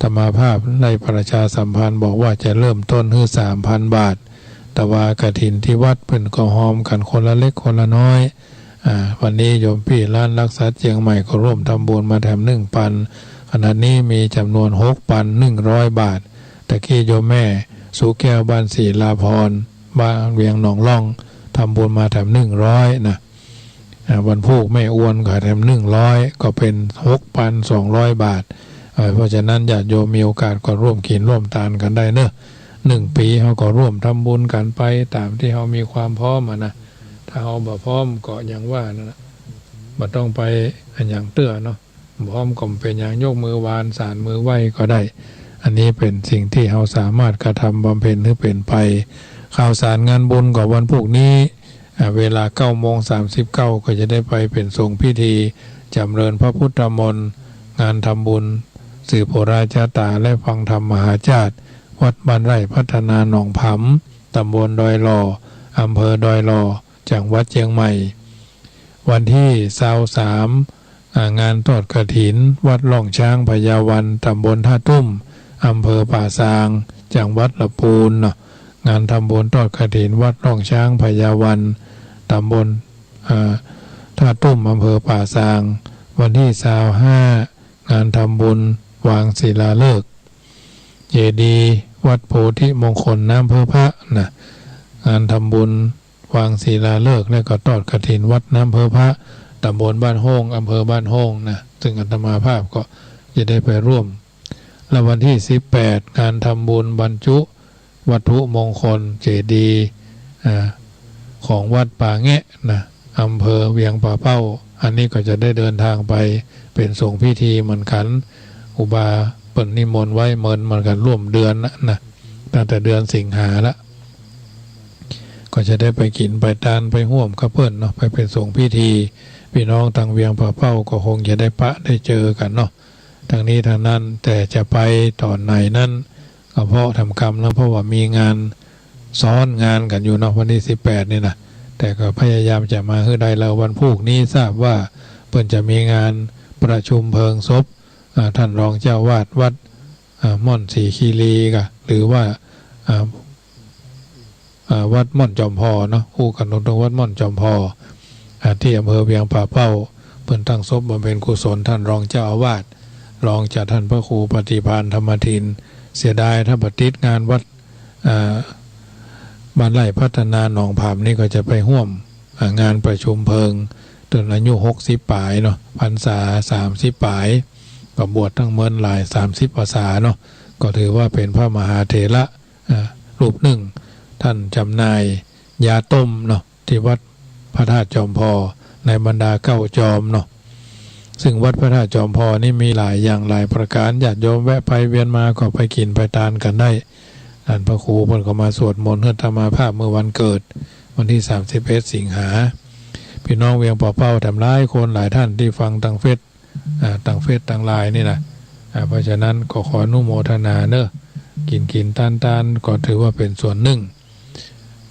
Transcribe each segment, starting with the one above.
ธรรมาภาพในประชาสัมพันธ์บอกว่าจะเริ่มต้นที่3,000 บาทแต่ว่ากฐินที่วัดเป็นก็หอมกันคนละเล็กคนละน้อยวันนี้โยมพี่ร้านรักษาเชียงใหม่ก็ร่วมทำบุญมาแถม1,000ขณะนี้มีจำนวน6,100 บาทตะกี้โยมแม่สุแก้วบ้านศรีลาภรณ์บ้านเวียงหนองล่องทำบุญมาแถม100นะวันพูกแม่อ้วนก็แถม100ก็เป็น6,200 บาทเพราะฉะนั้นญาติโยมมีโอกาสก็ร่วมกินร่วมทานกันได้เนอะ1 ปีเขาก็ร่วมทำบุญกันไปตามที่เขามีความพร้อมนะถ้าเขาบ่พร้อมก็อย่างว่านะบ่ต้องไปอย่างเตื้อเนาะพร้อมก็เป็นอย่างยกมือวานสานมือไหวก็ได้อันนี้เป็นสิ่งที่เขาสามารถกระทำบำเพ็ญหรือเป็นไปข่าวสารงานบุญกับวันพวกนี้เวลา9:39ก็จะได้ไปเป็นทรงพิธีจำเริญพระพุทธมนต์งานทำบุญสืบโอราชตาและฟังธรรมมหาชาติวัดบ้านไร่พัฒนาหนองผำตำบลดอยหล่ออำเภอดอยหล่อจังหวัดเชียงใหม่วันที่23งานทอดกฐินวัดล่องช้างพญาวันตำบลท่าตุ้มอำเภอป่าซางจังหวัดลำพูนงานทำบุญทอดกฐินวัดล่องช้างพญาวันตำบลท่าตุ้มอำเภอป่าซางวันที่25งานทำบุญวางศิลาฤกษ์เจดีย์วัดโพธิมงคลน้ำเพอพระงานทำบุญวางศิลาฤกษ์และก็ทอดกฐินวัดน้ำเพอพระตำบลบ้านโฮงอำเภอบ้านโฮงซึ่งอาตมาภาพก็จะได้ไปร่วมและวันที่18งานทำบุญบรรจุวัตถุมงคลเจดีย์ของวัดป่าแงะอำเภอเวียงป่าเป้าอันนี้ก็จะได้เดินทางไปเป็นส่งพิธีเหมือนกันอุบาเปิดนิมนต์ไว้เหมือนกันร่วมเดือนนะตั้งแต่เดือนสิงหาละก็จะได้ไปกินไปทานไปห่วมข้าเพิ่นเนาะไปเป็นส่งพิธีพี่น้องทางเวียงป่าเป้าก็คงจะได้ได้เจอกันเนาะทางนี้ทางนั้นแต่จะไปตอนไหนนั้นก็เพราะทำกรรมแล้วเพราะว่ามีงานซ้อนงานกันอยู่เนาะวันที่18นี่นะแต่ก็พยายามจะมาให้ได้แล้ววันพุธนี้ทราบว่าเพิ่นจะมีงานประชุมเพลิงศพท่านรองเจ้าวาดวัดม่อนสีคีรีกะหรือว่าวัดม่อนจอมพอเนาะคู่กันตรงวัดม่อนจอมพอที่อำเภอเวียงป่าเป้าเพิ่นตั้งศพบำเพ็ญกุศลท่านรองเจ้าอาวาสรองจากท่านพระครูปฏิภาณธรรมทินเสียดายถ้าปฏิทินงานวัดบ้านไร่พัฒนาหนองผามนี่ก็จะไปห่วมงานประชุมเพลิงจนอายุ60ปลายเนาะพรรษา30ปลายก็บวชทั้งเมินหลาย30พรรษาเนาะก็ถือว่าเป็นพระมหาเถระรูปหนึ่งท่านจำหน่ายยาต้มเนาะที่วัดพระธาตุจอมพอในบรรดา9จอมเนาะซึ่งวัดพระธาตุจอมพอนี่มีหลายอย่างหลายประการญาติโยมแวะไปเวียนมาก็ไปกินไปทานกันได้ท่านพระครูเพิ่นก็มาสวดมนต์เพื่อธรรมาภาพเมื่อวันเกิดวันที่31สิงหาพี่น้องเวียงป่าเป้าทำร้ายคนหลายท่านที่ฟังทางเฟซทางไลน์นี่นะเพราะฉะนั้นก็ขออนุโมทนาเนอะกินทานก็ถือว่าเป็นส่วนหนึ่ง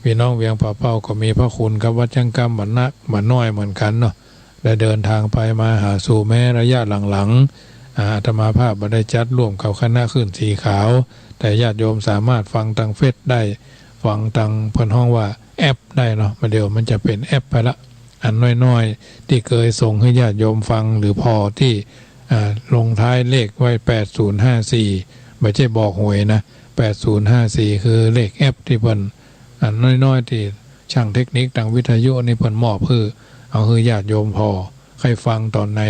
พี่น้องเวียงป่าเป้าก็มีพระคุณกับวัดจังกรรมบันนักบันน้อยเหมือนกันเนาะได้เดินทางไปมาหาสู่แม้ระยะหลังอาตมาภาพได้จัดร่วมกับคณะขึ้นสีขาวแต่ญาติโยมสามารถฟังทางเฟซได้ฟังทางเพิ่นห้องว่าแอปได้เนาะมาเดี๋ยวมันจะเป็นแอปไปละอันน้อยๆที่เคยส่งให้ญาติโยมฟังหรือพอที่ลงท้ายเลขไว้8054ไม่ใช่บอกหวยนะ8054คือเลขแอปที่เพิ่นอันน้อยๆที่ช่างเทคนิคทางวิทยุนี่เพิ่นมอบคือเอาคือญาติโยมพอใครฟังตอนไหน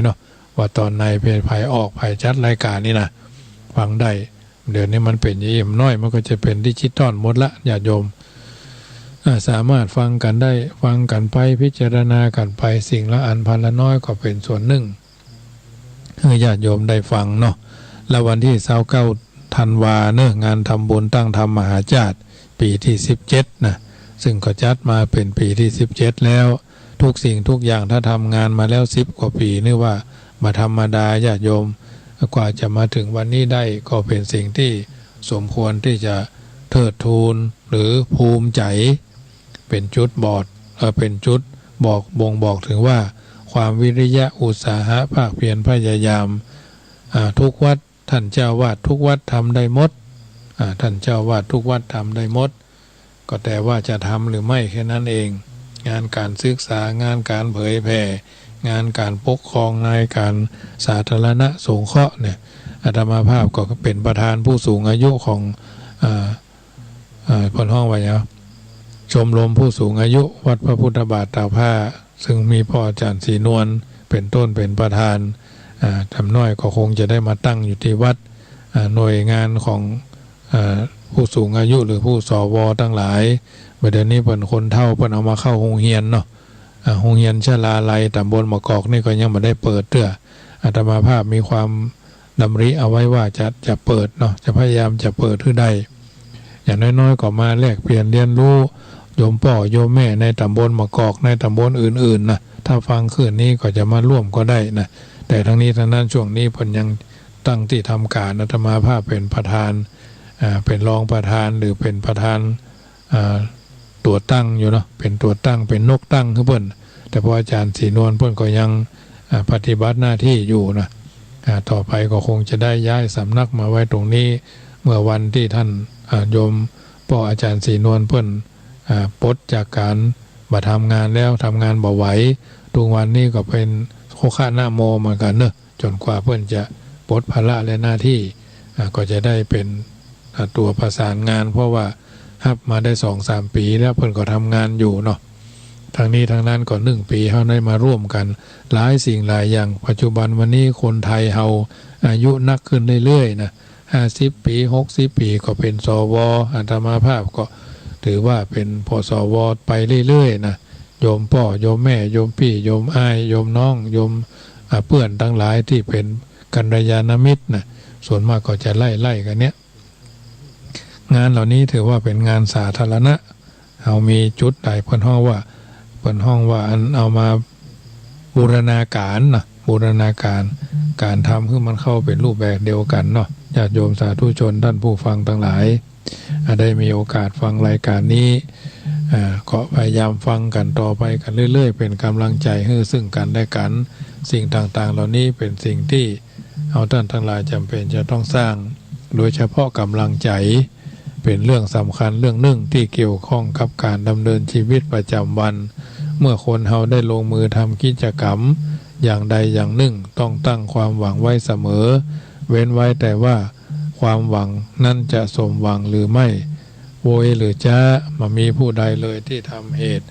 เนาะว่าตอนไหนเป็นภายออกภายจัดรายการนี่นะฟังได้เดี๋ยวนี้มันเป็นยิ่มน้อยมันก็จะเป็นดิจิตอลหมดละญาติโยมสามารถฟังกันได้ฟังกันไปพิจารณากันไปสิ่งละอันพันละน้อยก็เป็นส่วนหนึ่งให้ญาติโยมได้ฟังเนาะแล้ววันที่29ธันวาเนอะงานทำบุญตั้งธรรมมหาชาติปีที่17นะซึ่งก็จัดมาเป็นปีที่17แล้วทุกสิ่งทุกอย่างถ้าทำงานมาแล้ว10กว่าปีนี่ว่ามาธรรมดาญาติโยมกว่าจะมาถึงวันนี้ได้ก็เป็นสิ่งที่สมควรที่จะเทิดทูนหรือภูมิใจเป็นจุดเป็นจุดบอกถึงว่าความวิริยะอุตสาหะภาคเพียรพยายามทุกวัด ท่านเจ้าวาดทุกวัดทำได้หมดท่านเจ้าวาดทุกวัดทำได้หมดก็แต่ว่าจะทำหรือไม่แค่นั้นเองงานการศึกษางานการเผยแผ่งานการปกครองในการสาธารณสงเคราะห์เนี่ยอาตมาภาพก็เป็นประธานผู้สูงอายุของพลห้องไว้แล้วชมรมผู้สูงอายุวัดพระพุทธบาทตากผ้าซึ่งมีพ่ออาจารย์ศรีนวลเป็นต้นเป็นประธานทำน้อยก็คงจะได้มาตั้งอยู่ที่วัดหน่วยงานของผู้สูงอายุหรือผู้สวทั้งหลายเดี๋ยวนี้เป็นคนเฒ่าเป็นเอามาเข้าโรงเรียนเนาะโรงเรียนชลาลัยตำบลมะกอกนี่ก็ยังไม่ได้เปิดเตื้ออาตมาภาพมีความดำริเอาไว้ว่าจะเปิดเนาะจะพยายามจะเปิดให้ได้อย่างน้อยๆก็มาแลกเปลี่ยนเรียนรู้โยมพ่อโยมแม่ในตำบลมะกอกในตำบลอื่นๆนะถ้าฟังคืนนี้ก็จะมาร่วมก็ได้นะแต่ทั้งนี้ทั้งนั้นช่วงนี้เพิ่นยังตั้งที่ทำการอาตมาภาพเป็นประธานเป็นรองประธานหรือเป็นประธานตัวตั้งอยู่เนาะเป็นตัวตั้งเป็นนกตั้งคือเพิ่นแต่พออาจารย์ศรีนวลเพิ่นก็ยังปฏิบัติหน้าที่อยู่นะต่อไปก็คงจะได้ย้ายสำนักมาไว้ตรงนี้เมื่อวันที่ท่านโยมพ่ออาจารย์ศรีนวลเพิ่นปลดจากการมาทำงานแล้วทำงานบ่ไหวทุกวันนี้ก็เป็นโคฆะหน้าโมเหมือนกันเนอะจนกว่าเพิ่นจะปลดภาระและหน้าที่ก็จะได้เป็นตัวประสานงานเพราะว่าฮับมาได้ 2-3 ปีแล้วเพิ่นก็ทำงานอยู่เนาะทางนี้ทางนั้นก็1 ปีเฮาได้มาร่วมกันหลายสิ่งหลายอย่างปัจจุบันวันนี้คนไทยเฮาอายุนักขึ้นเรื่อยๆนะ50 ปี60 ปีก็เป็นสวอาตมาภาพก็ถือว่าเป็นพสวไปเรื่อยๆนะโยมพ่อโยมแม่โยมพี่โยมอ้ายโยมน้องโยมเพื่อนทั้งหลายที่เป็นกัลยาณมิตรนะส่วนมากก็จะไล่กันเนี้ยงานเหล่านี้ถือว่าเป็นงานสาธารณะเอามีจุดใดเพิ่นห้องว่าอันเอามาบูรณาการนะบูรณาการทำคือมันเข้าเป็นรูปแบบเดียวกันเนาะญาติโยมสาธุชนท่านผู้ฟังทั้งหลายได้มีโอกาสฟังรายการนี้ก็พยายามฟังกันต่อไปกันเรื่อยๆเป็นกำลังใจให้ซึ่งกันและกันสิ่งต่างๆเหล่านี้เป็นสิ่งที่เอาท่านทั้งหลายจำเป็นจะต้องสร้างโดยเฉพาะกำลังใจเป็นเรื่องสำคัญเรื่องหนึ่งที่เกี่ยวข้องกับการดำเนินชีวิตประจำวันเมื่อคนเฮาได้ลงมือทำกิจกรรมอย่างใดอย่างหนึ่งต้องตั้งความหวังไว้เสมอเว้นไว้แต่ว่าความหวังนั่นจะสมหวังหรือไม่โวยหรือจะมามีผู้ใดเลยที่ทำเหตุ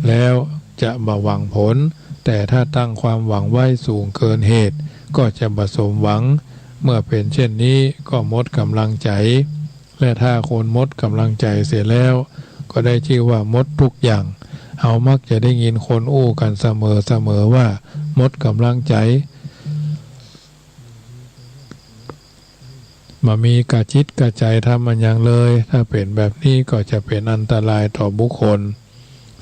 แล้วจะบ่หวังผลแต่ถ้าตั้งความหวังไว้สูงเกินเหตุก็จะบ่สมหวังเมื่อเป็นเช่นนี้ก็หมดกำลังใจและถ้าคนหมดกำลังใจเสียแล้วก็ได้ชื่อว่าหมดทุกอย่างเอามักจะได้ยินคนอู้กันเสมอว่าหมดกำลังใจมามีกระจิตกระใจทำมันอย่างเลยถ้าเป็นแบบนี้ก็จะเป็นอันตรายต่อบุคคล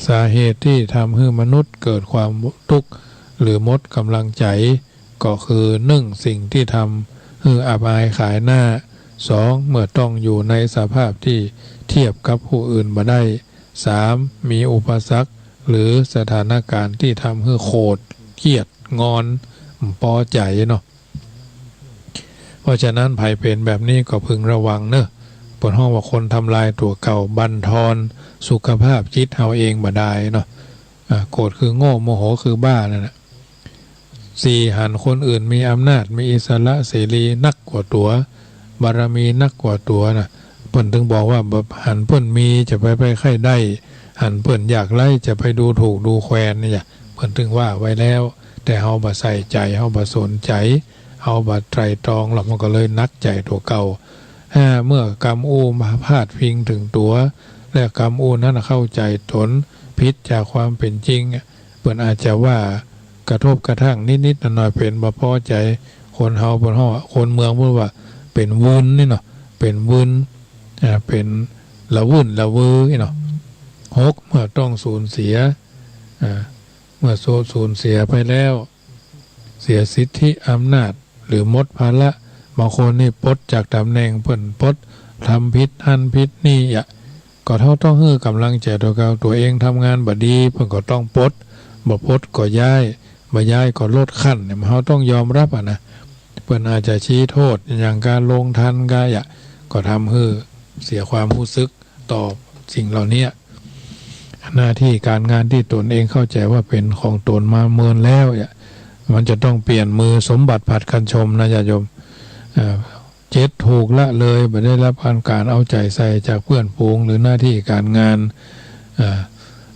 สาเหตุที่ทำให้มนุษย์เกิดความทุกข์หรือหมดกำลังใจก็คือ1สิ่งที่ทำให้อับอายขายหน้า2เมื่อต้องอยู่ในสภาพที่เทียบกับผู้อื่นมาได้3มีอุปสรรคหรือสถานการณ์ที่ทำให้โกรธเกลียดงอนพอใจเนาะเพราะฉะนั้นภัยเป็นแบบนี้ก็พึงระวังเนอะปวดห้องว่าคนทำลายตัวเก่าบั่นทอนสุขภาพจิตเฮาเองบ่ได้เนาะโกรธคือโง่โมโหคือบ้านั่นแหละ4หันคนอื่นมีอำนาจมีอิสระเสรีนักกว่าตัวบารมีนักกว่าตัวนะเพิ่นถึงบอกว่าหันเพิ่นมีจะไปใครได้หันเพิ่นอยากไล่จะไปดูถูกดูแคลนนี่เพิ่นถึงว่าไว้แล้วแต่เฮาบ่ใส่ใจเฮาบ่สนใจเฮาบ่ไตร่ตรองแล้วมันก็เลยนักใจตัวเก่าเมื่อกรรมอู้มาพาดพิงถึงตัวและกรรมอู้นั้นเข้าใจตนผิดจากความเป็นจริงเพิ่นอาจจะว่ากระทบกระทั่งนิดๆหน่อยๆเป็นบ่พอใจคนเฮาเพิ่นเฮาคนเมืองพูดว่าเป็นวุ้นนี่เนาะเป็นวุ้นเป็นละวุ่นละเวอเนาะ6เมื่อต้องสูญเสียเมื่อสูญเสียไปแล้วเสียสิทธิอำนาจหรือหมดภาระบางคนนี่ปลดจากตำแหน่งเพิ่นปลดทำผิดหันผิดนี่ก็เท่าต้องให้กำลังใจตัวเองทำงานบ่ดีเพิ่นก็ต้องปลดบ่ปลดก็ย้ายบ่ย้ายก็ลดขั้นเนี่ยเฮาต้องยอมรับนะ เปิ้นอาจจะชี้โทษอย่างการลงทันก็ทำให้เสียความรู้สึกต่อสิ่งเหล่านี้หน้าที่การงานที่ตนเองเข้าใจว่าเป็นของตนมาเมินแล้วมันจะต้องเปลี่ยนมือสมบัติผัดกันชมนะญาติโยมเจ็ดถูกละเลยไม่ได้รับการเอาใจใส่จากเพื่อนฝูงหรือหน้าที่การงาน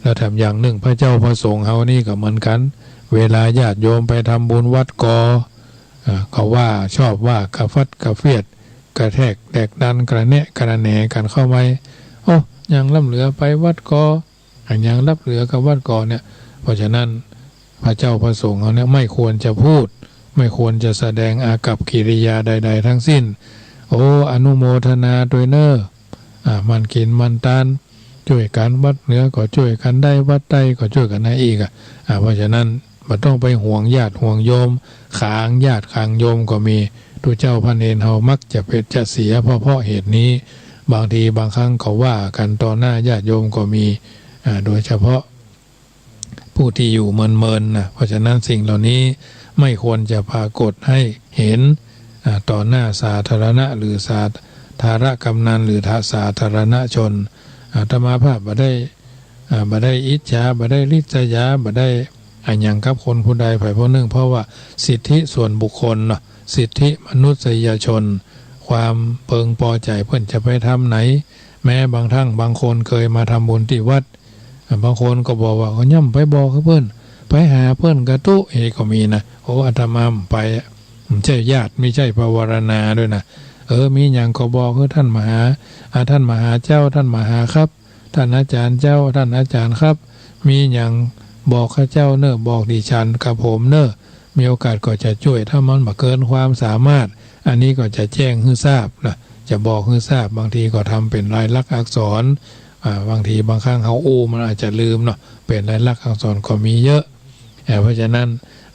แล้วทำอย่างหนึ่งพระเจ้าพระสงฆ์เฮานี่ก็เหมือนกันเวลาญาติโยมไปทำบุญวัดเขาว่าชอบว่ากระฟัดกระเฟียดกระแทกแดกดันกระแนะกระแหนกันเข้าไปยังล่ำเหลือไปวัดยังรับเหลือกับวัดเนี่ยเพราะฉะนั้นพระเจ้าพระสงฆ์เขาเนี่ยไม่ควรจะพูดไม่ควรจะแสดงอากัปกิริยาใดๆทั้งสิ้นอนุโมทนาโดยมันกินมันตานช่วยกันวัดเหนือก็ช่วยกันได้วัดใต้ก็ช่วยกันได้อีกเพราะฉะนั้นมันต้องไปห่วงญาติห่วงโยมขางญาติขางโยมก็มีตัวเจ้าพระเนรเฮามักจะเสียเพราะเหตุนี้บางทีบางครั้งเขาว่ากันต่อหน้าญาติโยมก็มีโดยเฉพาะผู้ที่อยู่เมินนะเพราะฉะนั้นสิ่งเหล่านี้ไม่ควรจะปรากฏให้เห็นต่อหน้าสาธารณะหรือสาธารณกำนันหรือสาธารณชนอาตมาภาพบ่ได้อิจฉาบ่ได้ริษยาบ่ได้อันยังกับคนผู้ใดไผผู้หนึ่งเพราะว่าสิทธิส่วนบุคคลเนาะสิทธิมนุษยชนความเพิงพอใจเพื่อนจะไปทำไหนแม้บางคนเคยมาทำบุญที่วัดบางคนก็บอกว่าเขาย่ำไปบอกเพื่อนไปหาเพื่อนกระตุก็มีนะอาตมาไปไม่ใช่ญาติไม่ใช่ภาวนาด้วยนะมีอย่างก็บอกคือท่านมหาเจ้าท่านมหาครับท่านอาจารย์เจ้าท่านอาจารย์ครับมีอย่างบอกข้าเจ้าเนอะบอกดิฉันกับผมเนอะมีโอกาสก็จะช่วยถ้ามันมาเกินความสามารถอันนี้ก็จะแจ้งให้ทราบนะจะบอกให้ทราบบางทีก็ทำเป็นลายลักษณ์อักษรบางทีบางครั้งเขามันอาจจะลืมเนาะเป็นลายลักษณ์อักษรก็มีเยอะเพราะฉะนั้น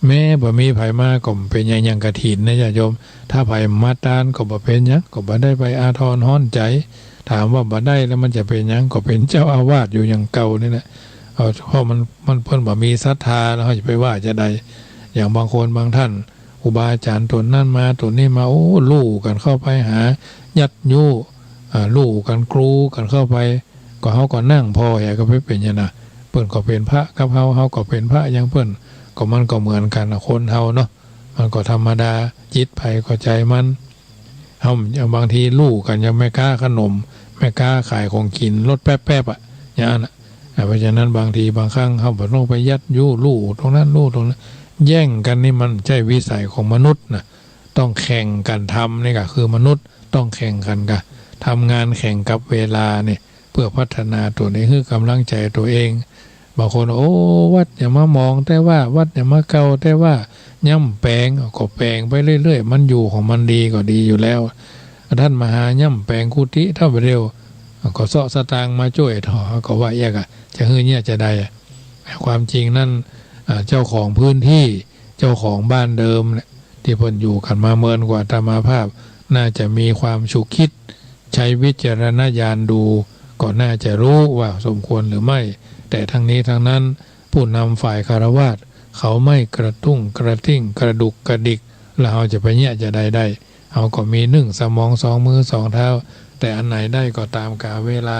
แม้บ่มีไผมาก็เป็นอย่างกฐินนะญาติโยมถ้าไผมาตานก็บ่เป็นหยังก็บ่ได้ไปอาทรฮ้อนใจถามว่าบ่ได้แล้วมันจะเป็นหยังก็เป็นเจ้าอาวาสอยู่อย่างเก่านี่แหละเพราะมันเพิ่นบ่มีศรัทธาแล้วเขาจะไปว่าจะใดอย่างบางคนบางท่านครูบาอาจารย์ตนนั่นมาตนนี้มาลู่กันเข้าไปหายัดยู้ลู่กันครูกันเข้าไปก็เขาก็นั่งพอแห่ก็ไปเป็นอย่างน่ะเพิ่นก็เป็นพระกับเขาก็เป็นพระอย่างเพิ่นก็มันก็เหมือนกันคนเฮาเนาะมันก็ธรรมดาจิตไผก็ใจมันเฮาบางทีลู่กันยังไม่กล้าขนมไม่กล้าขายของกินรถแป๊บๆอย่างนั้นเพราะฉะนั้นบางทีบางครั้งเฮาบ่ต้องไปยัดยู้ลู่ตรงนั้นลู่ตรงนั้นแย่งกันนี่มันใช่วิสัยของมนุษย์นะต้องแข่งกันทำนี่ก็คือมนุษย์ต้องแข่งกันกันทำงานแข่งกับเวลาเนี่ยเพื่อพัฒนาตัวนี้คือกำลังใจตัวเองบางคนวัดอย่ามามองแต่ว่าวัดอย่ามาเก่าแต่ว่าย่ำแปลงก็แปลงไปเรื่อยๆมันอยู่ของมันดีก็ดีอยู่แล้วท่านมหาย่ำแปลงกุฏิเท่าเร็วก็เสาะสตางค์มาช่วยถอก็ว่าแยกจะเฮือเนี่ยจะได้ความจริงนั่นเจ้าของพื้นที่เจ้าของบ้านเดิมที่เพิ่นอยู่กันมาเมินกว่าอาตมาภาพน่าจะมีความฉุกคิดใช้วิจารณญาณดูก็น่าจะรู้ว่าสมควรหรือไม่แต่ทั้งนี้ทั้งนั้นผู้นำฝ่ายคฤหัสถ์เขาไม่กระตุ้งกระทิ่งกระดุกกระดิกแล้วเราจะไปเนี่ยจะได้เขาก็มี1สมอง2มือ2เท้าแต่อันไหนได้ก็ตามกาลเวลา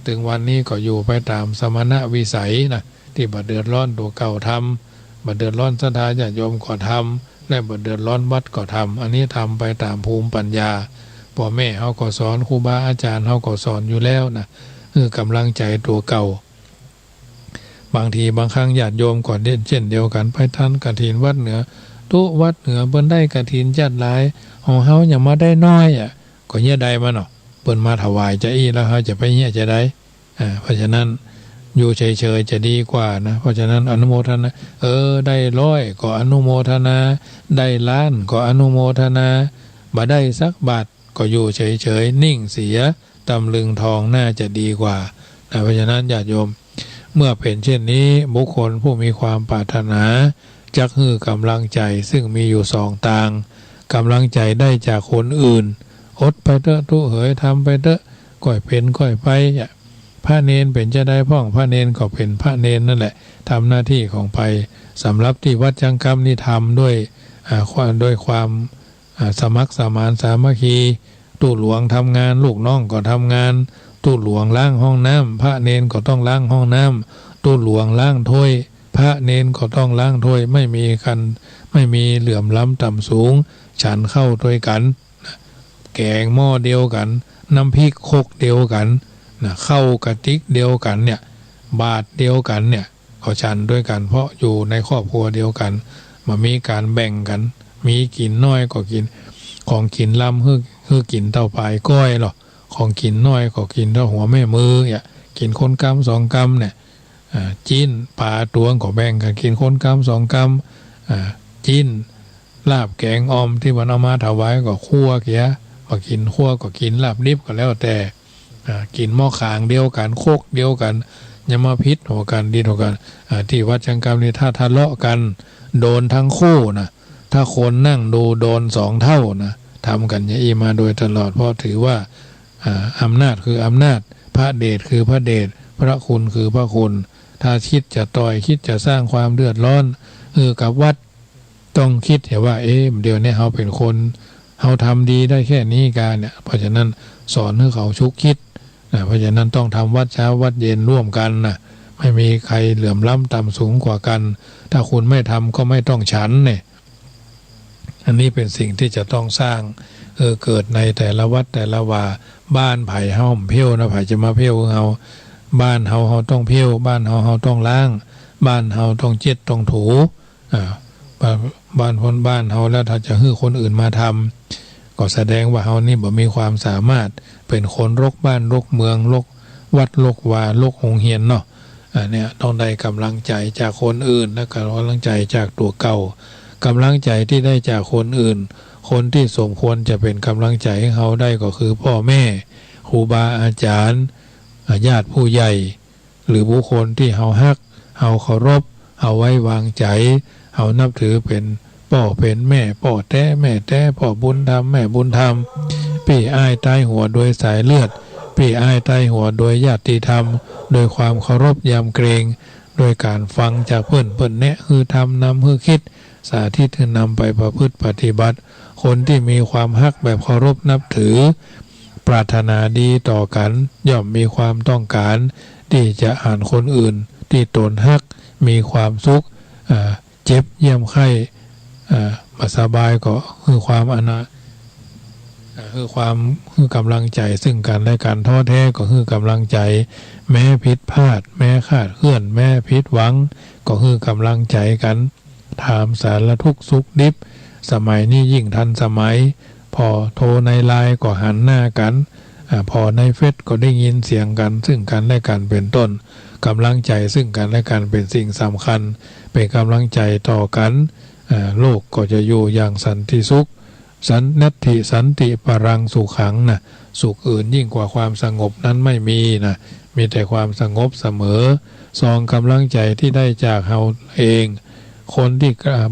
ถึงวันนี้ก็อยู่ไปตามสมณะวิสัยนะที่บ่เดือดร้อนตัวเก่าทำบ่เดือดร้อนศรัทธาญาติโยมก็ทำและบ่เดือดร้อนวัดก็ทำอันนี้ทำไปตามภูมิปัญญาพ่อแม่เขาก็สอนครูบาอาจารย์เขาก็สอนอยู่แล้วนะคือกำลังใจตัวเก่าบางทีบางครั้งญาติโยมก่อนเช่นเดียวกันไปทันกฐินวัดเหนือตุวัดเหนือเปิ้นได้กฐินจัดหลายของเฮายังมาได้น้อยก็เนี่ยได้มาเนาะเปิ้นมาถวายจะแล้วเฮาจะไปเนี่ยจะได้เพราะฉะนั้นอยู่เฉยๆจะดีกว่านะเพราะฉะนั้นอนุโมทนาได้100ก็อนุโมทนาได้ล้านก็อนุโมทนาบ่ได้สักบาทก็อยู่เฉยๆนิ่งเสียตำลึงทองน่าจะดีกว่าเพราะฉะนั้นญาติโยมเมื่อเป็นเช่นนี้บุคคลผู้มีความปรารถนาจักฮื้อกำลังใจซึ่งมีอยู่2ทางกำลังใจได้จากคนอื่นอดไปเถอะทุเหยทำไปเถอะก่อยเป็นก่อยไปพระเนนเป็นจะได้พ่องพระเนนก็เป็นพระเนนนั่นแหละทำหน้าที่ของไปสำหรับที่วัดจังกำนี่ทำด้วยความ สมัครสมานสามัคคีตู้หลวงทำงานลูกน้องก็ทำงานตู้หลวงล้างห้องน้ำพระเนนก็ต้องล้างห้องน้ำตู้หลวงล้างถ้วยพระเนนก็ต้องล้างถ้วยไม่มีเหลื่อมล้ำต่ำสูงฉันเข้าด้วยกันแกงหม้อเดียวกันน้ำพริกโคกเดียวกันเข้ากระติกเดียวกันเนี่ยบาทเดียวกันเนี่ยเขาฉันด้วยกันเพราะอยู่ในครอบครัวเดียวกันมามีการแบ่งกันมีกินน้อยก็กินของกินล้ำคือกินเท่าปลายก้อยหรอของกินน้อยก็กินเท่าหัวแม่มือเนี่ยกินคนกำ2 กำเนี่ยจีนปลาตวงก็แบ่งกันกินคนกำ2 กำจีนลาบแกงออมที่มันเอามาถวายก็คั่วเกียก็กินคั่วก็กินลาบดิบก็แล้วแต่กินหม้อขางเดียวกันโคกเดียวกันอย่ามาพิษหัวกันดีหัวกันที่วัดชังกรรมนี่ถ้าทะเลาะกันโดนทั้งคู่นะถ้าคนนั่งดูโดน2 เท่านะทำกันอย่างนี้มาโดยตลอดเพราะถือว่าอำนาจคืออำนาจพระเดชคือพระเดชพระคุณคือพระคุณถ้าคิดจะต่อยคิดจะสร้างความเดือดร้อนกับวัดต้องคิดเห็นว่าเดี๋ยวนี้เขาเป็นคนเขาทำดีได้แค่นี้กันเนี่ยเพราะฉะนั้นสอนให้เขาชุกคิดเพราะฉะนั้นต้องทำวัดเช้าวัดเย็นร่วมกันนะไม่มีใครเหลื่อมล้ำต่ำสูงกว่ากันถ้าคุณไม่ทำก็ไม่ต้องฉันเนี่ยอันนี้เป็นสิ่งที่จะต้องสร้างเกิดในแต่ละวัดแต่ละว่าบ้านไผ่เฮาเพี้ยวนะไผ่จะมาเพี้ยวเฮาบ้านเฮาต้องเพี้ยวบ้านเฮาต้องล้างบ้านเฮาต้องเจ็ดต้องถูบ้านเฮาแล้วถ้าจะให้คนอื่นมาทำก็แสดงว่าเฮานี่บ่มีความสามารถเป็นคนรกบ้านรกเมืองรกวัดรกวารกโรงเรียนเนาะเนี่ยต้องได้กำลังใจจากคนอื่นและกำลังใจจากตัวเก่ากำลังใจที่ได้จากคนอื่นคนที่สมควรจะเป็นกำลังใจให้เขาได้ก็คือพ่อแม่ครูบาอาจารย์ญาติผู้ใหญ่หรือบุคคลที่เฮาฮักเฮาเคารพเฮาไว้วางใจเฮานับถือเป็นพ่อเป็นแม่พ่อแท้แม่แท้พ่อบุญธรรมแม่บุญธรรมพี่อ้ายใต้หัวโดยสายเลือดพี่อ้ายใต้หัวโดยญาติธรรมโดยความเคารพยำเกรงโดยการฟังจากเพิ่นแนะคือทำนำคือคิดสาธิตคือนำไปประพฤติปฏิบัติคนที่มีความฮักแบบเคารพนับถือปรารถนาดีต่อกันย่อมมีความต้องการที่จะอ่านคนอื่นที่ตนฮักมีความสุขเจ็บเยี่ยมไข้มาสบายก็คือความคือกำลังใจซึ่งกันและกันท้อแท้ก็คือกำลังใจแม้ผิดพลาดแม้ขาดเคลื่อนแม้ผิดหวังก็คือกำลังใจกันถามสารทุกข์สุขดิบสมัยนี้ยิ่งทันสมัยพอโทรในไลน์ก็หันหน้ากันพอในเฟซก็ได้ยินเสียงกันซึ่งกันและกันเป็นต้นกำลังใจซึ่งกันและกันเป็นสิ่งสำคัญเป็นกำลังใจต่อกันโลกก็จะอยู่อย่างสันติสุขสันติปรังสุขังนะสุขอื่นยิ่งกว่าความสงบนั้นไม่มีนะมีแต่ความสงบเสมอซองกำลังใจที่ได้จากเราเอง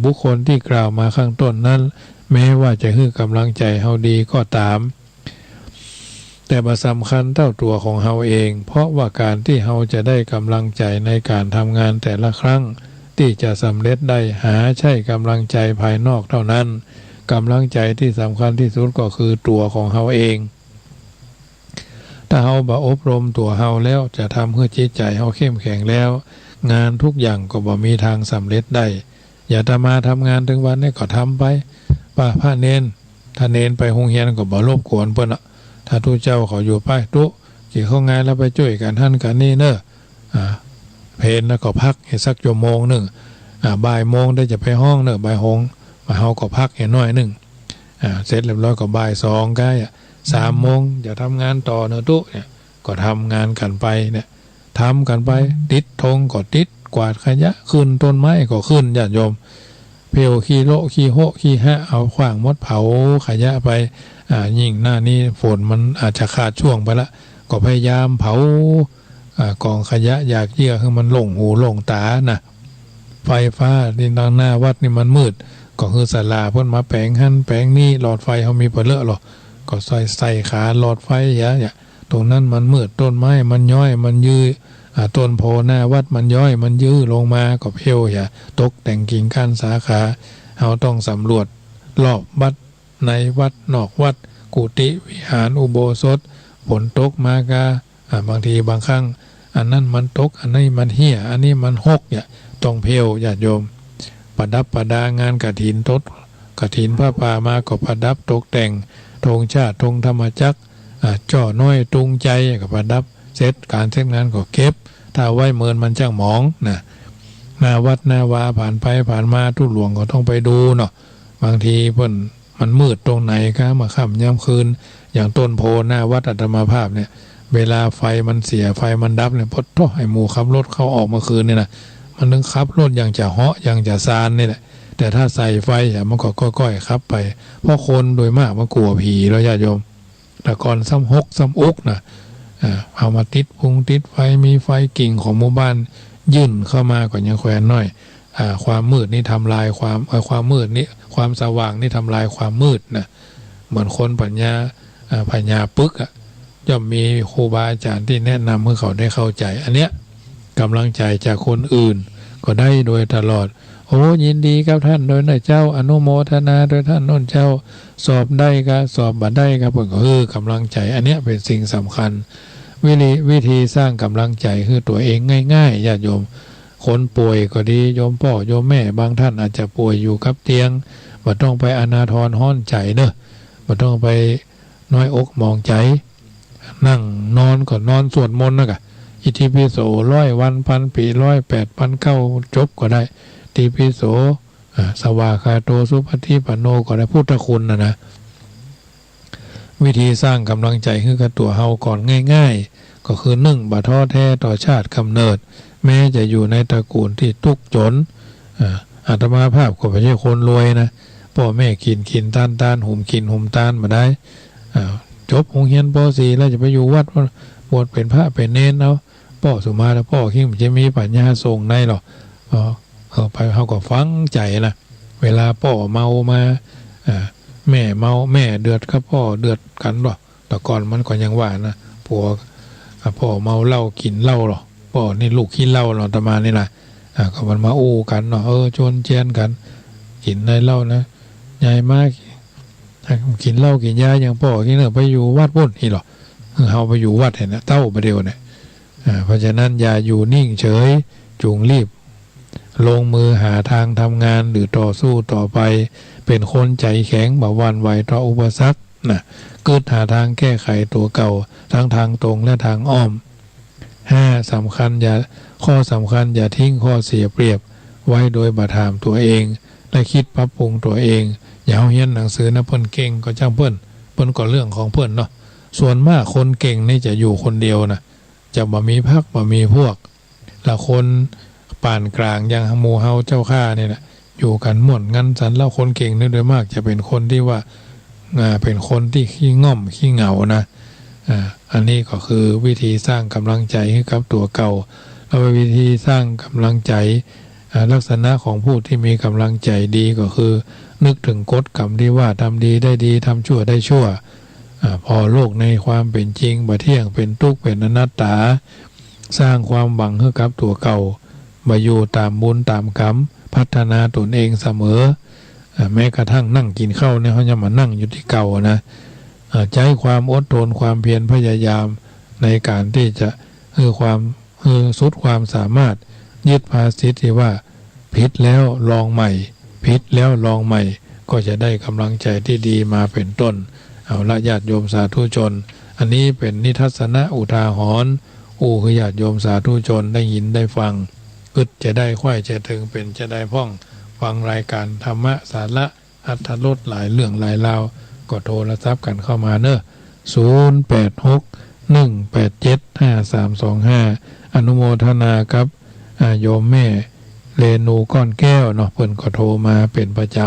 บุคคลที่กล่าวมาข้างต้นนั้นแม้ว่าจะให้กำลังใจเฮาดีก็ตามแต่บ่สำคัญเท่าตัวของเฮาเองเพราะว่าการที่เฮาจะได้กำลังใจในการทำงานแต่ละครั้งที่จะสำเร็จได้หาใช่กำลังใจภายนอกเท่านั้นกำลังใจที่สำคัญที่สุดก็คือตัวของเฮาเองถ้าเฮาบ่อบรมตัวเฮาแล้วจะทำให้จิตใจเฮาเข้มแข็งแล้วงานทุกอย่างก็บ่มีทางสำเร็จได้อย่าตมาทำงานถึงวันนี้ก็ทำไปพระเนนถ้าเนนไปโรงเรียนก็บ่รบกวนเพิ่นถ้าทุกเจ้าเขาอยู่ไปตุกี่เข้างานแล้วไปช่วยกันท่านกันนี่เนอะเพลแล้วก็พักให้สักชั่วโมงนึงบ่ายโมงได้จะไปห้องเนอะบ่ายโมงมาเฮาก็พักให้น้อยนึงเสร็จเรียบร้อยก็บ่าย2ใกล้3 โมงจะทำงานต่อเนอะตุเนี่ยก็ทำงานกันไปเนี่ยทำกันไปติดธงก็ติดกวาดขยะขึ้นต้นไม้ก็ขึ้นญาติโยมเพลขี้โลขี้โหขี้หะเอาขว้างมดเผาขยะไปยิ่งหน้านี้ฝนมันอาจจะขาดช่วงไปละก็พยายามเผากองขยะอยากเยื่อให้มันลงหูลงตานะไฟฟ้าที่ทางหน้าวัดนี่มันมืดก็คือศาลาเพิ่นมาแปลงหั่นแปลงนี่หลอดไฟเฮามีเปลือกหรอก็ใส่ขาหลอดไฟอย่าตรงนั้นมันมืดต้นไม้มันย้อยมันยื้อต้นโพหน้าวัดมันย้อยมันยื้อลงมาก็เพี้ยวตกแต่งกิ่งก้านสาขาเฮาต้องสำรวจรอบวัด ในวัดนอกวัดกุฏิวิหารอุโบสถฝนตกมากาบางทีบางครั้งอันนั้นมันตกอันนี้มันเหี้ยอันนี้มันหกเนี่ยต้องเพลวญาติโยมประดับประดางานกฐินตดกฐินผ้าป่ามาก็ประดับตกแต่งธงชาติธงธรรมจักรจ่อน้อยตุงใจก็ประดับเสร็จการเสร็จงานก็เก็บถ้าไว้เมินมันจ้างหมองนะหน้าวัดหน้าวาผ่านไปผ่านมาทุหลวงก็ต้องไปดูเนาะบางทีเพิ่นมันมืดตรงไหนก็มาค่ำย่ำคืนอย่างต้นโพหน้าวัดอาตมาภาพเนี่ยเวลาไฟมันเสียไฟมันดับเนี่ยพดโตให้หมู่ขับรถเข้าออกมาคืนเนี่ยนะมันนึงขับรถอย่างจะเหาะอย่างจะซานนี่แหละแต่ถ้าใส่ไฟมันก็ก้อยๆขับไปเพราะคนโดยมากมันกลัวผีแล้วญาติโยมแต่ก่อนซ้ำหกซ้ำอุกนะเอามาติดพุงติดไฟมีไฟกิ่งของหมู่บ้านยื่นเข้ามาก่อนยังแขวนน้อยความมืดนี่ทำลายความมืดนี่ความสว่างนี่ทำลายความมืดนะเหมือนคนปัญญาปึกย่อมมีครูบาอาจารย์ที่แนะนำให้เขาได้เข้าใจอันเนี้ยกำลังใจจากคนอื่นก็ได้โดยตลอดโอ้ยินดีกับท่านโดยนะเจ้าอนุโมทนาโดยท่านโน้นเจ้าสอบได้ก็สอบบัดได้ก็เพิ่นก็กำลังใจอันเนี้ยเป็นสิ่งสำคัญวิธีสร้างกำลังใจคือตัวเองง่ายๆญาติโยมคนป่วยก็ดีโยมพ่อโยมแม่บางท่านอาจจะป่วยอยู่กับเตียงบ่ต้องไปอนาทรห้อนใจเนอะบ่ต้องไปน้อยอกมองใจนั่งนอนก็นอนสวดมนต์นะกะอิติปิโส100 วันพันปี108,900จบก็ได้ติปิโสสวากขาโตสุปฏิปันโนก็ได้พุทธคุณนะวิธีสร้างกำลังใจคือกับตัวเฮาก่อนง่ายๆก็คือ1บ่ท้อแท้ต่อชาติกำเนิดแม้จะอยู่ในตระกูลที่ทุกข์จนอาตมาภาพก็ไม่ใช่คนรวยนะพ่อแม่กินต้านหุ่มกินหุ่มต้านมาได้จบโรงเรียนป .4 แล้วจะไปอยู่วัดบวชเป็นพระเป็นเนนเอาพ่อสุมาแล้วพ่อคิดมันจะมีปัญญาทรงในหรอไปเขาก็ฟังใจนะเวลาพ่อเมามาแม่เมาแม่เดือดกับพ่อเดือดกันหรอแต่ก่อนมันก็ยังว่านะพ่อเมาเหล้ากินเหล้าหรอพ่อนี่ลูกขี้เหล้าหรอตมานี่นะก็มันมาอู้กันเนาะโจนเจียนกันกินในเหล้านะใหญ่มากกินเหล้ากินยาอย่างพ่อกินไปอยู่วัดพุ่นนี่หรอเฮาไปอยู่วัดเห็นนะเต้าประเดี๋ยวเนี่ยเพราะฉะนั้นอย่าอยู่นิ่งเฉยจุงรีบลงมือหาทางทำงานหรือต่อสู้ต่อไปเป็นคนใจแข็งบ่หวั่นไหวต่ออุปสรรคนะเกิดหาทางแก้ไขตัวเก่าทั้งทางตรงและทางอ้อม5สำคัญข้อสำคัญอย่าทิ้งข้อเสียเปรียบไว้โดยบ่ถามตัวเองและคิดปรับปรุงตัวเองอย่าเอาเรียนหนังสือนะเพิ่นเก่งก็จ้างเพิ่นก็เรื่องของเพิ่นเนาะส่วนมากคนเก่งนี่จะอยู่คนเดียวนะจะบ่มีพรรคบ่มีพวกละคนปานกลางอย่างหมู่เฮาเจ้าข้านี่แหละอยู่กันม่วนงั้นสันแล้วคนเก่งนี่โดยมากจะเป็นคนที่ว่าเป็นคนที่ขี้ง่อมขี้เหงานะอันนี้ก็คือวิธีสร้างกำลังใจให้กับตัวเก่าแล้ววิธีสร้างกำลังใจลักษณะของผู้ที่มีกำลังใจดีก็คือนึกถึงกฎกรรมที่ว่าทำดีได้ดีทำชั่วได้ชั่วพอโลกในความเป็นจริงบ่เที่ยงเป็นทุกข์เป็นอนัตตาสร้างความหวังให้กับตัวเก่าบ่อยู่ตามบุญตามกรรมพัฒนาตนเองเสมอแม้กระทั่งนั่งกินข้าวเนี่ยเขาจะมานั่งอยู่ที่เก่านะใช้ความอดทนความเพียรพยายามในการที่จะสุดความสามารถยึดภาษิตที่ว่าผิดแล้วลองใหม่ผิดแล้วลองใหม่ก็จะได้กำลังใจที่ดีมาเป็นต้นเอาละญาติโยมสาธุชนอันนี้เป็นนิทัศนะอุทาหรณ์คือญาติโยมสาธุชนได้ยินได้ฟังจะได้ค่อยจะถึงเป็นจะได้พ่องฟังรายการธรรมะสาระอรรถรสหลายเรื่องหลายราวก็โทรศัพท์กันเข้ามาเนอะ0861875325อนุโมทนาครับโยมแม่เรนูก้อนแก้วเนาะเพิ่นก็โทรมาเป็นประจ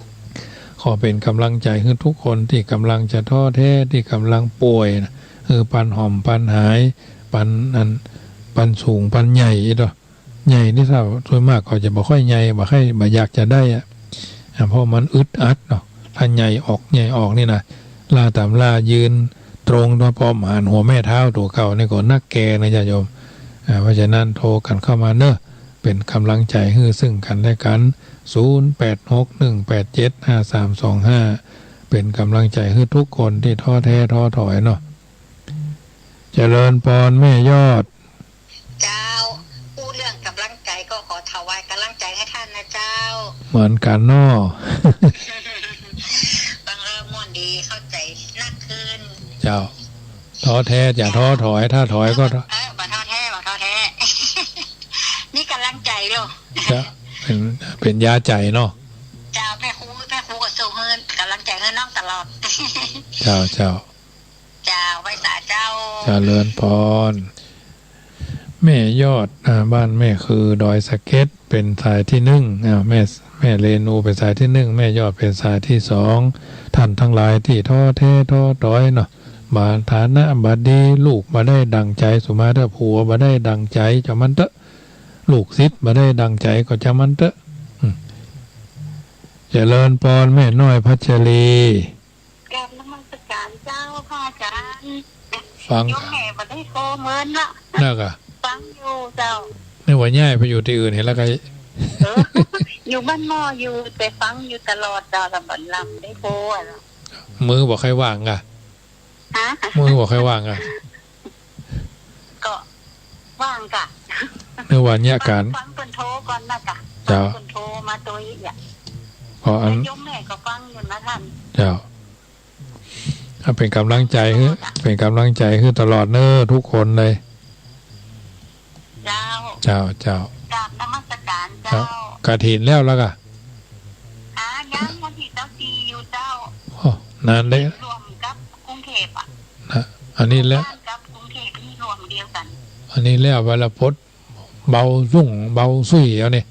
ำขอเป็นกำลังใจให้ทุกคนที่กำลังจะท้อแท้ที่กำลังป่วยนะปันหอมปันหายปันสูงปันใหญ่เนาะใหญ่นี่ถ้าส่วนมากก็จะบ่ค่อยใหญ่บ่อยากจะได้เพราะมันอึดอัดเนาะถ้าใหญ่ออกนี่นะลาตามลายืนตรงตัวพร้อมหันหัวแม่เท้าตัวเก่านี่ก็นักแกนะญาติโยมเพราะฉะนั้นโทรกันเข้ามาเนอะ เป็นกำลังใจให้ซึ่งกันและกัน0861875325เป็นกำลังใจให้ทุกคนที่ท้อแท้ท้อถอยเนาะเจริญพรแม่ยอดเจ้าพูดเรื่องกำลังใจก็ขอถวายกำลังใจให้ท่านนะเจ้าเหมือนกันเนาะฟังแล้วม่วนดีเข้าใจนักขึ้นเจ้าท้อแท้อย่าท้อถอยถ้าถอยก็บ่ท้อแท้นี่กำลังใจลูกจะเป็นยาใจเนาะเจ้าแม่ครูก็ส่งเงินกำลังใจให้น้องตลอดเจ้าไว้สาเจ้าเจริญพรแม่ยอดบ้านแม่คือดอยสะเก็ดเป็นสายที่1แม่เรนูเป็นสายที่1แม่ยอดเป็นสายที่2ท่านทั้งหลายที่ท้อแท้ท้อถอยเนาะบาฐานะบาดีลูกมาได้ดังใจสุมาเถอะผัวมาได้ดังใจจะมันเตอะลูกศิษย์มาได้ดังใจก็จะมันเตอะเจริญพรแม่น้อยพัชรีกราบนมัสการเจ้าพ่ออาจารย์ฟังยมแม่มาได้โทรเหมือนละน่ะฟังอยู่เจ้าไม่ว่าง่ายไปอยู่ที่อื่นเห็นแล้วก็อยู่บ้านหม้ออยู่แต่ฟังอยู่ตลอดเจ้าลำบันลำได้โทรอ่ะมือบอกใครว่างอ่ะมือบอกใครว่างอ่ะก็ว่างกะเมื่อวานเนี่ยการฟังคนโทรก่อนนะกะฟังคนโทรมาตัวอีกอ่ะพออันยมแม่ก็ฟังอยู่นะท่านเจ้าถ้าเป็นกำลังใจคือตลอดเนอทุกคนเลยเจ้ากราบนมัสการเจ้ากฐินแล้วก็ยังวันที่เจ้าตีอยู่เจ้านานเลยรวมกับกรุงเทพอ่ะอันนี้แล้วกับกรุงเทพนี่รวมเดียวกันอันนี้แล้วเวลาพดเบาสุ่งเบาสุยเอาเนี่ย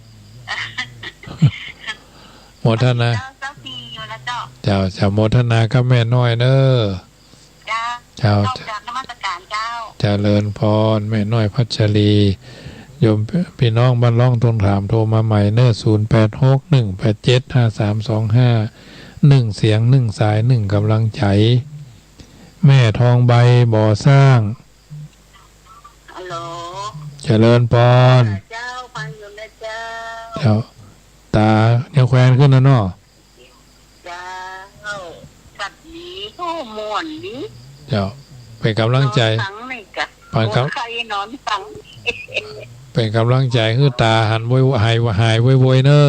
โมทนาเจ้าโมทนากับแม่น้อยเนอเจ้านมัสการเจ้าเจริญพรแม่น้อยพัชรีโยมพี่น้องบ้านล่องตรงถามโทรมาใหม่เนอ0861875325 1เสียง1สาย1กำลังใจแม่ทองใบบ่อสร้างฮัลโหลเจริญพรเจ้าฟังอยู่นะเจ้าเจ้าตาเนี่ยแควนขึ้นแล้วเนาะเจ้าสัตว์ดีโอ้ม่วนดีเจ้าเป็นกำลังใจเป็นกำลังใจคือตาหันหายโวยเนอ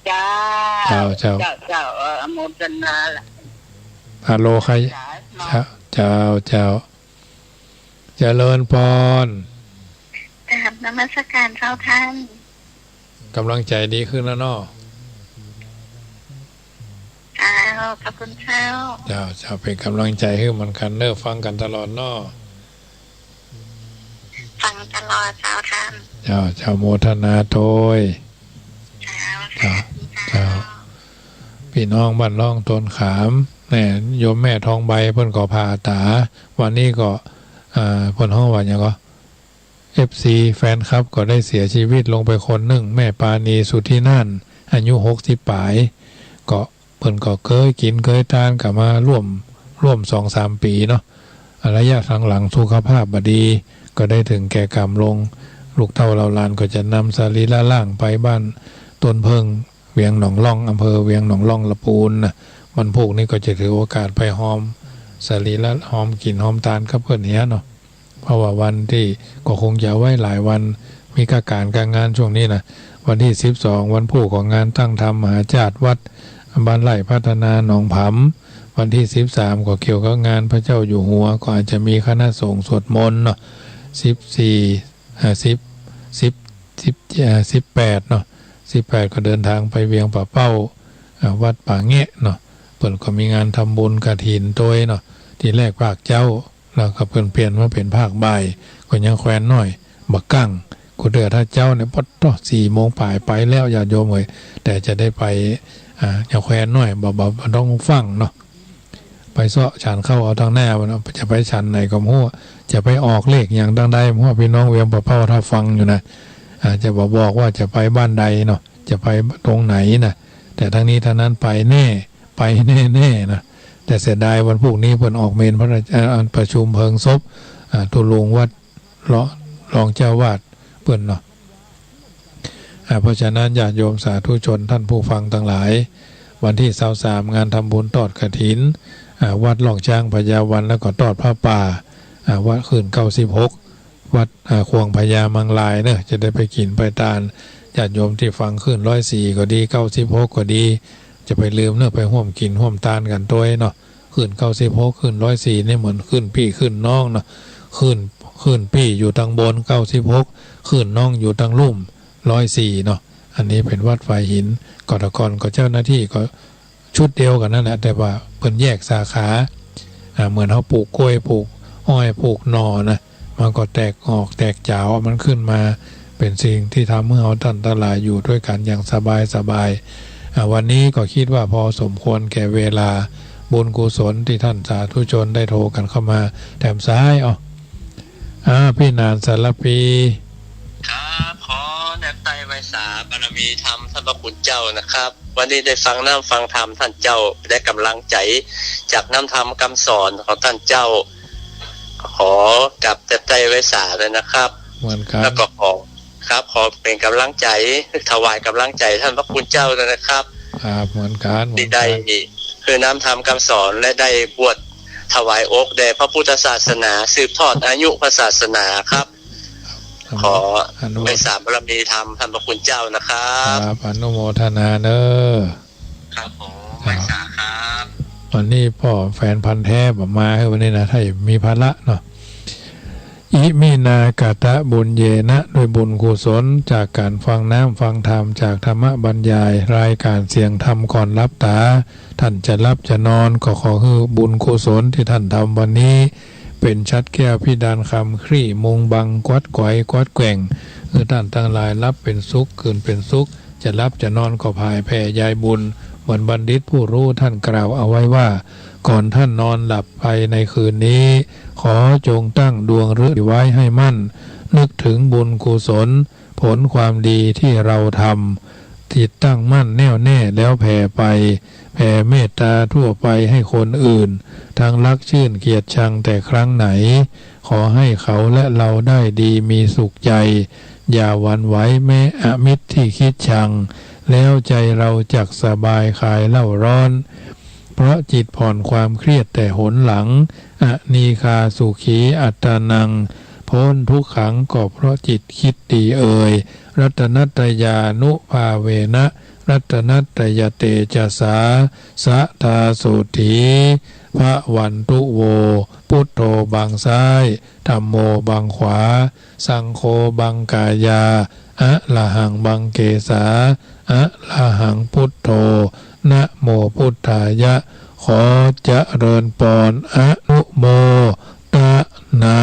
เจ้าอโมทนาล่ะฮัลโหลใครเจ้าเจริญพรกราบนมัสการเจ้าท่านกำลังใจดีขึ้นแล้วเนาะขอบคุณเจ้าเป็นกำลังใจให้มันกันเนอฟังกันตลอดเนาะฟังตลอดเจ้าท่านเจ้าโมทนาโทยเจ้าพี่น้องบ้านล่องต้นขามเนี่ยโยมแม่ทองใบเพิ่นก็พาตาวันนี้ก็เพิ่นห้องว่าอย่างก็ FC แฟนคลับก็ได้เสียชีวิตลงไปคนหนึ่งแม่ปานีสุทธินั่นอายุ60ปลายก็เพิ่นก็เคยกินเคยทานกับมาร่วม 2-3 ปีเนาะระยะหลังสุขภาพบ่ดีก็ได้ถึงแก่กรรมลงลูกเต้าเราลานก็จะนำสรีระร่างไปบ้านต้นเพิงเวียงหนองล่องอำเภอเวียงหนองล่องละปูนนะมันพวกนี้ก็จะถือโอกาสไปหอมสรีระหอมกลิ่นหอมตาลกับเพื่อนเนี้ยเนาะเพราะว่าวันที่ก็คงจะไว้หลายวันมีการงานช่วงนี้นะวันที่12วันผู้ของงานตั้งธรรมมหาจารย์วัดบ้านไร่พัฒนาหนองผำวันที่13ก็เกี่ยวกับงานพระเจ้าอยู่หัวก็อาจจะมีคณะสงฆ์สวดมนต์เนาะ18เนาะ18ก็เดินทางไปเวียงป่าเป้าวัดป่าแงะเนาะเพิ่นก็มีงานทำบุญกฐินโดยเนาะที่แรกภาคเจ้าแล้วก็เพิ่นเปลี่ยนมาเป็นภาคบ่ายก็ยังแควนน้อยบักกั้งกูเดือถ้าเจ้าเนี่ยพอต่อ4 โมงป่ายไปแล้วอย่าโยมเอ้ยแต่จะได้ไปยังแควนน้อยบ่ต้องฟังเนาะไปเสาะฉันเข้าเอาทางหน้ามันจะไปฉันไหนก็มั่วจะไปออกเลขอย่างดังใดมั่วพี่น้องเวียงป่าเป้าถ้าฟังอยู่นะจะบอกว่าจะไปบ้านใดเนาะจะไปตรงไหนนะแต่ทั้งนี้ทั้งนั้นไปแน่นะแต่เสียดายวันพรุ่งนี้เพิ่นออกเมนพระราชประชุมเพลิงศพตุลงวัดรองเจ้าวาดเพิ่นเนาะ เพราะฉะนั้นญาติโยมสาธุชนท่านผู้ฟังทั้งหลายวันที่23งานทำบุญทอดกฐินวัดหลองจ้างพญาวันแล้วก็ทอดผ้าป่าวัดคืน96วัดควงพญามังลายเนอะจะได้ไปกินไปทานญาติโยมที่ฟังคืน104ก็ดี96ก็ดีจะไปลืมเนอะไปร่วมกินร่วมทานกันตัวเนาะคืน96คืน104นี่เหมือนคืนพี่คืนน้องเนาะคืนพี่อยู่ทางบน96คืนน้องอยู่ทางลุ่ม104เนาะอันนี้เป็นวัดฝ่ายหินกตกก็เจ้าหน้าที่ก็ชุดเดียวกันนั่นแหละแต่ว่าเพิ่นแยกสาขาเหมือนเขาปลูกกล้วยปลูกอ้อยปลูกหน่อนะมันก็แตกออกแตกจ๋าวมันขึ้นมาเป็นสิ่งที่ทำให้เราท่านทั้งหลายอยู่ด้วยกันอย่างสบายวันนี้ก็คิดว่าพอสมควรแก่เวลาบุญกุศลที่ท่านสาธุชนได้โทรกันเข้ามาแถมซ้ายพี่นานสารปีครับขอแนบไตไวสาบารมีธรรมท่านพระคุณเจ้านะครับวันนี้ได้ฟังน้ำฟังธรรมท่านเจ้าได้กำลังใจจากน้ำธรรมคำสอนของท่านเจ้าขอกับแนบไตไวสาเลยนะครับแล้วก็ขอเป็นกำลังใจถวายกำลังใจท่านพระคุณเจ้าเลยนะครับครับเหมือนกันที่ได้คือน้ำธรรมคำสอนและได้บวชถวายอกแด่พระพุทธศาสนาสืบทอดอายุพระศาสนาครับขอไวสาบารมีธรรมท่านพระคุณเจ้านะครับครับอนุโมทนาเนอครับผมไวสาครับวันนี้พ่อแฟนพันธุ์แท้มาให้วันนี้นะถ้ามีภาระเนาะอิมินากะตะบุญเยนะด้วยบุญกุศลจากการฟังน้ำฟังธรรมจากธรรมบรรยายรายการเสียงธรรมก่อนรับตาท่านจะรับจะนอนก็ขอคือบุญกุศลที่ท่านทำวันนี้เป็นชัดแก้วพิดานคำครี่มงบังกวัดไกวกวัดแกว่งท่านทั้งหลายรับเป็นสุขคืนเป็นสุขจะรับจะนอนก็ภายแผ่ยายบุญเหมือนบัณฑิตผู้รู้ท่านกล่าวเอาไว้ว่าก่อนท่านนอนหลับไปในคืนนี้ขอจงตั้งดวงฤทธิ์ไว้ให้มั่นนึกถึงบุญกุศลผลความดีที่เราทำจิตตั้งมั่นแน่วแน่แล้วแผ่ไปแผ่เมตตาทั่วไปให้คนอื่นทั้งรักชื่นเกียรติชังแต่ครั้งไหนขอให้เขาและเราได้ดีมีสุขใจอย่าหวั่นไหวแม้อมิตรที่คิดชังแล้วใจเราจักสบายคลายเล่าร้อนเพราะจิตผ่อนความเครียดแต่หนหลังอนีคาสุขีอัตตานังพ้นทุกขังก็เพราะจิตคิดดีเอ่ยรัตนัตยานุภาเวนะรัตนัตยเตจสาสะทาสุถีพระวันตุโวพุทโธบังซ้ายธัมโมบังขวาสังโฆบังกายาอะระหังบังเกสาอะระหังพุทโธนะโมพุทธายะขอเจริญปอนอนุโมตนา